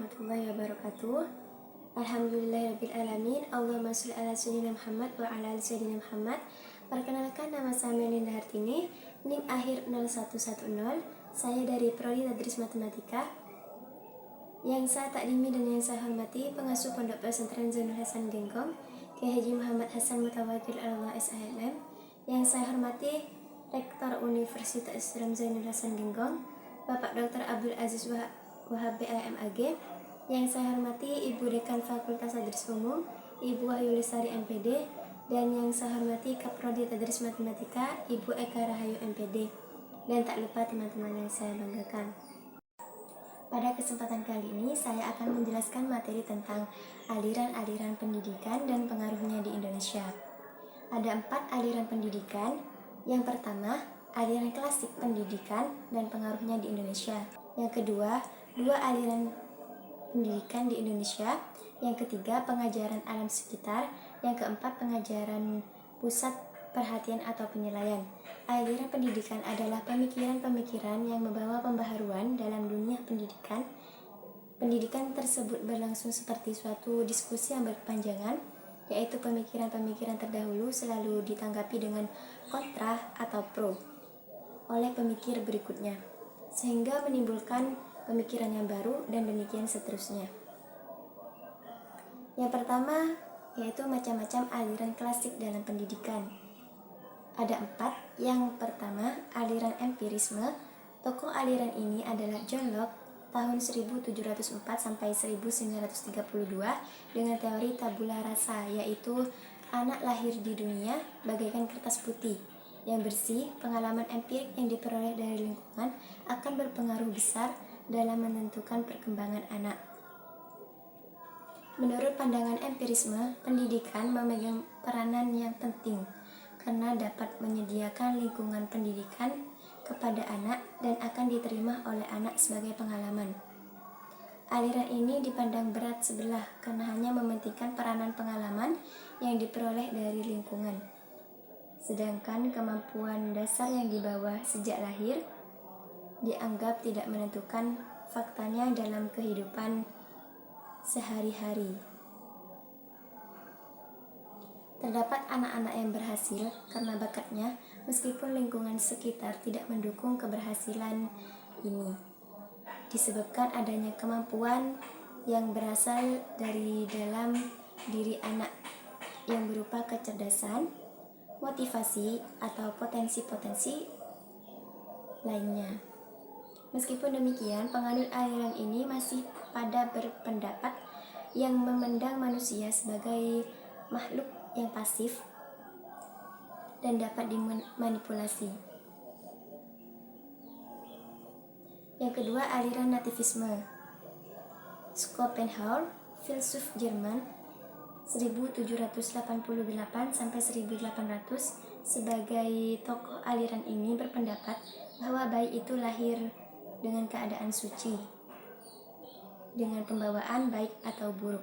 warahmatullahi wabarakatuh. Alhamdulillahirrabbilalamin. Allahumma sholli ala sayyidina Muhammad wa ala ali sayyidina Muhammad. Perkenalkan, nama saya Melinda Hartini, NIM akhir 0110. Saya dari Prodi Tadris Matematika. Yang saya takdimi dan yang saya hormati pengasuh Pondok Pesantren Zainul Hasan Genggong, Kiai Haji Muhammad Hasan Mutawakil Allah SHMM. Yang saya hormati Rektor Universitas Islam Zainul Hasan Genggong, Bapak Dr. Abdul Aziz Wahab BAMAG. Yang saya hormati Ibu Dekan Fakultas Tadris Umum, Ibu Wahyu Lisari MPD. Dan yang saya hormati Kaprodi Tadris Matematika, Ibu Eka Rahayu MPD. Dan tak lupa teman-teman yang saya banggakan. Pada kesempatan kali ini saya akan menjelaskan materi tentang aliran-aliran pendidikan dan pengaruhnya di Indonesia. Ada 4 aliran pendidikan. Yang pertama, aliran klasik pendidikan dan pengaruhnya di Indonesia. Yang kedua, 2 aliran pendidikan di Indonesia. Yang ketiga, pengajaran alam sekitar. Yang keempat, pengajaran pusat perhatian atau penilaian. Aliran pendidikan adalah pemikiran-pemikiran yang membawa pembaharuan dalam dunia pendidikan. Pendidikan tersebut berlangsung seperti suatu diskusi yang berkepanjangan, yaitu pemikiran-pemikiran terdahulu selalu ditanggapi dengan kontra atau pro oleh pemikir berikutnya, sehingga menimbulkan pemikiran yang baru dan demikian seterusnya. Yang pertama, yaitu macam-macam aliran klasik dalam pendidikan. Ada 4. Yang pertama, aliran empirisme. Tokoh aliran ini adalah John Locke tahun 1704 sampai 1932 dengan teori tabula rasa, yaitu anak lahir di dunia bagaikan kertas putih yang bersih. Pengalaman empirik yang diperoleh dari lingkungan akan berpengaruh besar dalam menentukan perkembangan anak. Menurut pandangan empirisme, pendidikan memegang peranan yang penting karena dapat menyediakan lingkungan pendidikan kepada anak dan akan diterima oleh anak sebagai pengalaman. Aliran ini dipandang berat sebelah karena hanya mementingkan peranan pengalaman yang diperoleh dari lingkungan. Sedangkan kemampuan dasar yang dibawa sejak lahir dianggap tidak menentukan faktanya dalam kehidupan sehari-hari. Terdapat anak-anak yang berhasil karena bakatnya, meskipun lingkungan sekitar tidak mendukung keberhasilan ini, disebabkan adanya kemampuan yang berasal dari dalam diri anak yang berupa kecerdasan, motivasi, atau potensi-potensi lainnya. Meskipun demikian, penganut aliran ini masih pada berpendapat yang memandang manusia sebagai makhluk yang pasif dan dapat dimanipulasi. Yang kedua, aliran nativisme. Schopenhauer, filsuf Jerman 1788 sampai 1800, sebagai tokoh aliran ini berpendapat bahwa bayi itu lahir dengan keadaan suci, dengan pembawaan baik atau buruk.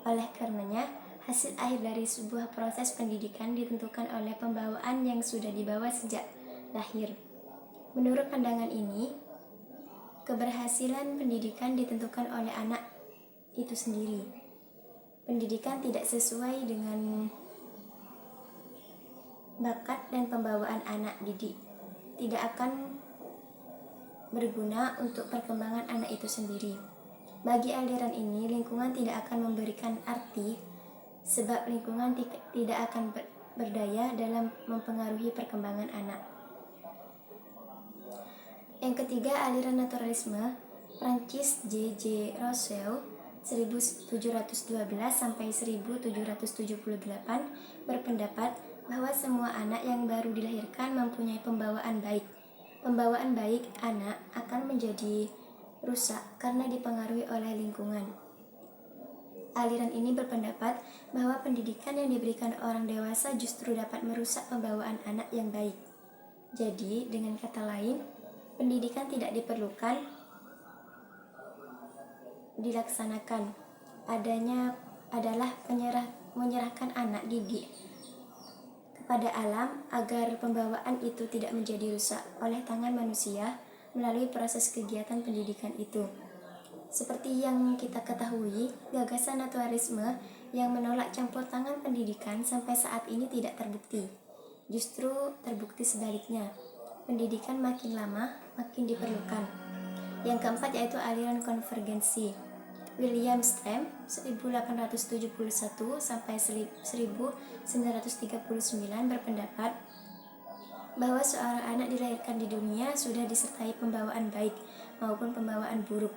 Oleh karenanya, hasil akhir dari sebuah proses pendidikan ditentukan oleh pembawaan yang sudah dibawa sejak lahir. Menurut pandangan ini, keberhasilan pendidikan ditentukan oleh anak itu sendiri. Pendidikan tidak sesuai dengan bakat dan pembawaan anak didik tidak akan berguna untuk perkembangan anak itu sendiri. Bagi aliran ini, lingkungan tidak akan memberikan arti, sebab lingkungan tidak akan berdaya dalam mempengaruhi perkembangan anak. Yang ketiga, aliran naturalisme. Francis J.J. Rousseau 1712 sampai 1778 berpendapat bahwa semua anak yang baru dilahirkan mempunyai pembawaan baik. Pembawaan baik anak akan menjadi rusak karena dipengaruhi oleh lingkungan. Aliran ini berpendapat bahwa pendidikan yang diberikan orang dewasa justru dapat merusak pembawaan anak yang baik. Jadi, dengan kata lain, pendidikan tidak diperlukan dilaksanakan. Adanya adalah menyerahkan anak didik kepada alam agar pembawaan itu tidak menjadi rusak oleh tangan manusia melalui proses kegiatan pendidikan itu. Seperti yang kita ketahui, gagasan naturalisme yang menolak campur tangan pendidikan sampai saat ini tidak terbukti. Justru terbukti sebaliknya, pendidikan makin lama makin diperlukan. Yang keempat yaitu aliran konvergensi. William Strem 1871 sampai 1939 berpendapat bahwa seorang anak dilahirkan di dunia sudah disertai pembawaan baik maupun pembawaan buruk.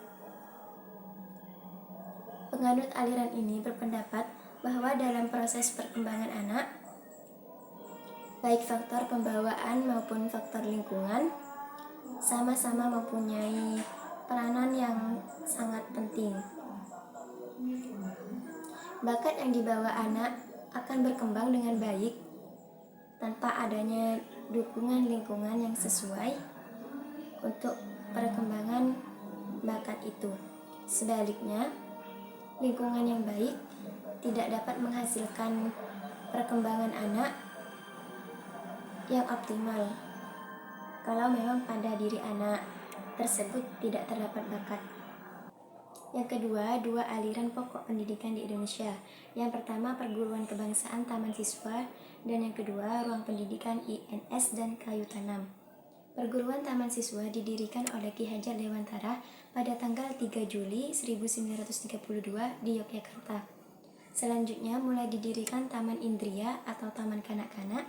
Penganut aliran ini berpendapat bahwa dalam proses perkembangan anak, baik faktor pembawaan maupun faktor lingkungan sama-sama mempunyai peranan yang sangat penting. Bakat yang dibawa anak akan berkembang dengan baik tanpa adanya dukungan lingkungan yang sesuai untuk perkembangan bakat itu. Sebaliknya, lingkungan yang baik tidak dapat menghasilkan perkembangan anak yang optimal kalau memang pada diri anak tersebut tidak terdapat bakat. Yang kedua, dua aliran pokok pendidikan di Indonesia. Yang pertama, perguruan kebangsaan Taman Siswa, dan yang kedua, ruang pendidikan INS dan Kayu Tanam. Perguruan Taman Siswa didirikan oleh Ki Hajar Dewantara pada tanggal 3 Juli 1932 di Yogyakarta. Selanjutnya mulai didirikan Taman Indria atau Taman Kanak-kanak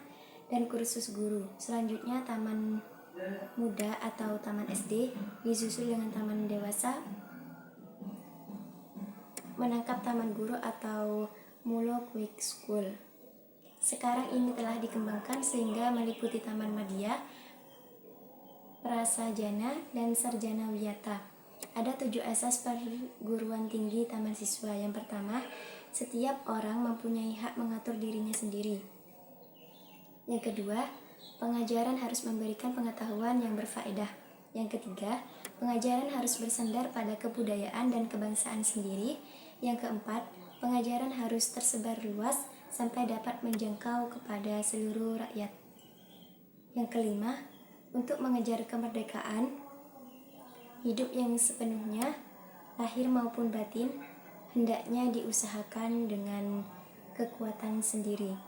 dan kursus guru. Selanjutnya Taman Muda atau Taman SD, disusul dengan Taman Dewasa, menangkap Taman Guru atau Mulo Quick School. Sekarang ini telah dikembangkan sehingga meliputi Taman Madya, Prasajana, dan Sarjana Wiyata. Ada 7 asas perguruan tinggi taman siswa. Yang pertama, setiap orang mempunyai hak mengatur dirinya sendiri. Yang kedua, pengajaran harus memberikan pengetahuan yang berfaedah. Yang ketiga, pengajaran harus bersandar pada kebudayaan dan kebangsaan sendiri. Yang keempat, pengajaran harus tersebar luas sampai dapat menjangkau kepada seluruh rakyat. Yang kelima, untuk mengejar kemerdekaan hidup yang sepenuhnya, lahir maupun batin, hendaknya diusahakan dengan kekuatan sendiri.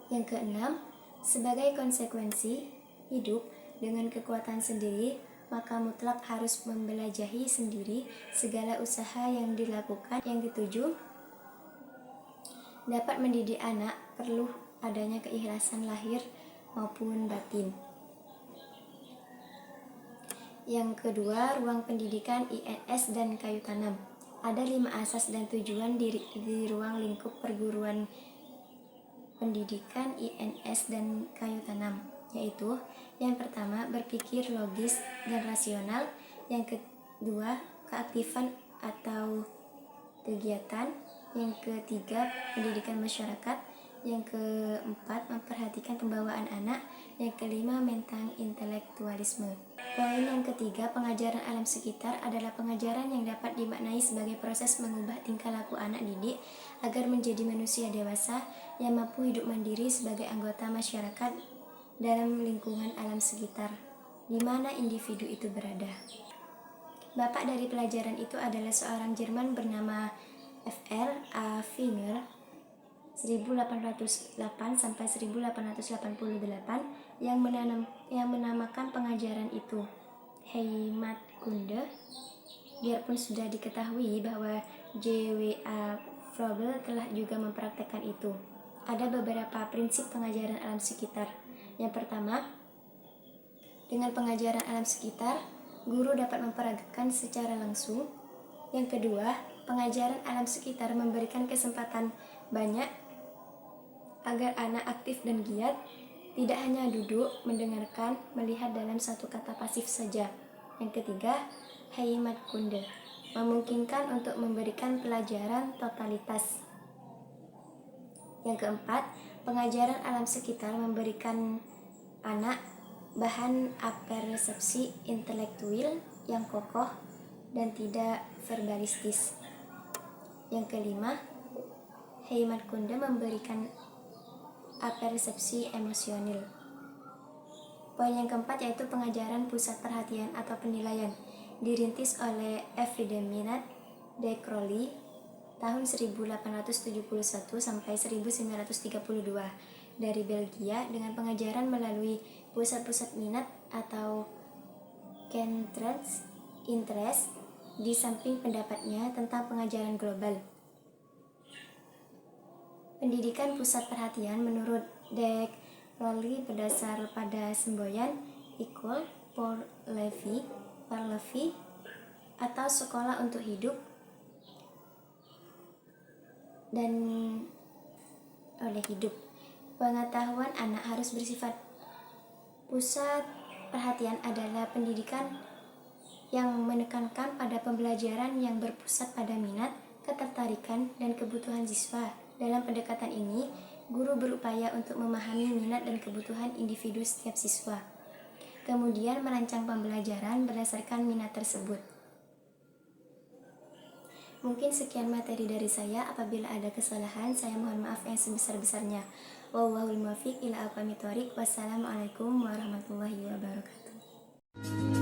Yang keenam, sebagai konsekuensi hidup dengan kekuatan sendiri, maka mutlak harus membelajahi sendiri segala usaha yang dilakukan. Yang ketujuh, dapat mendidik anak perlu adanya keikhlasan lahir maupun batin. Yang kedua, ruang pendidikan INS dan Kayu Tanam. Ada 5 asas dan tujuan di ruang lingkup perguruan pendidikan INS dan Kayu Tanam, yaitu yang pertama, berpikir logis dan rasional. Yang kedua, keaktifan atau kegiatan. Yang ketiga, pendidikan masyarakat. Yang keempat, memperhatikan pembawaan anak. Yang kelima, mental intelektualisme. Poin yang ketiga, pengajaran alam sekitar adalah pengajaran yang dapat dimaknai sebagai proses mengubah tingkah laku anak didik agar menjadi manusia dewasa yang mampu hidup mandiri sebagai anggota masyarakat dalam lingkungan alam sekitar di mana individu itu berada. Bapak dari pelajaran itu adalah seorang Jerman bernama F.R. A. Finger 1808 sampai 1888 yang menamakan pengajaran itu Heimatkunde. Biarpun sudah diketahui bahwa J.W.A. Froebel telah juga mempraktekkan itu. Ada beberapa prinsip pengajaran alam sekitar. Yang pertama, dengan pengajaran alam sekitar, guru dapat memperagakan secara langsung. Yang kedua, pengajaran alam sekitar memberikan kesempatan banyak agar anak aktif dan giat, tidak hanya duduk, mendengarkan, melihat dalam satu kata pasif saja. Yang ketiga, Heimatkunde memungkinkan untuk memberikan pelajaran totalitas. Yang keempat, pengajaran alam sekitar memberikan anak bahan apersepsi intelektual yang kokoh dan tidak verbalistis. Yang kelima, Heimatkunde memberikan apersepsi emosional. Poin yang keempat yaitu pengajaran pusat perhatian atau penilaian. dirintis oleh Evidemina de Crowley tahun 1871 sampai 1932 dari Belgia dengan pengajaran melalui pusat-pusat minat atau centres interest di samping pendapatnya tentang pengajaran global. Pendidikan pusat perhatian menurut de Crowley berdasar pada semboyan école pour la vie atau sekolah untuk hidup dan oleh hidup. Pengetahuan anak harus bersifat pusat perhatian adalah pendidikan yang menekankan pada pembelajaran yang berpusat pada minat, ketertarikan, dan kebutuhan siswa. Dalam pendekatan ini, guru berupaya untuk memahami minat dan kebutuhan individu setiap siswa, kemudian merancang pembelajaran berdasarkan minat tersebut. Mungkin sekian materi dari saya. Apabila ada kesalahan, saya mohon maaf yang sebesar-besarnya. Wallahul muwaffiq ila aqwamit thoriq. Wassalamualaikum warahmatullahi wabarakatuh.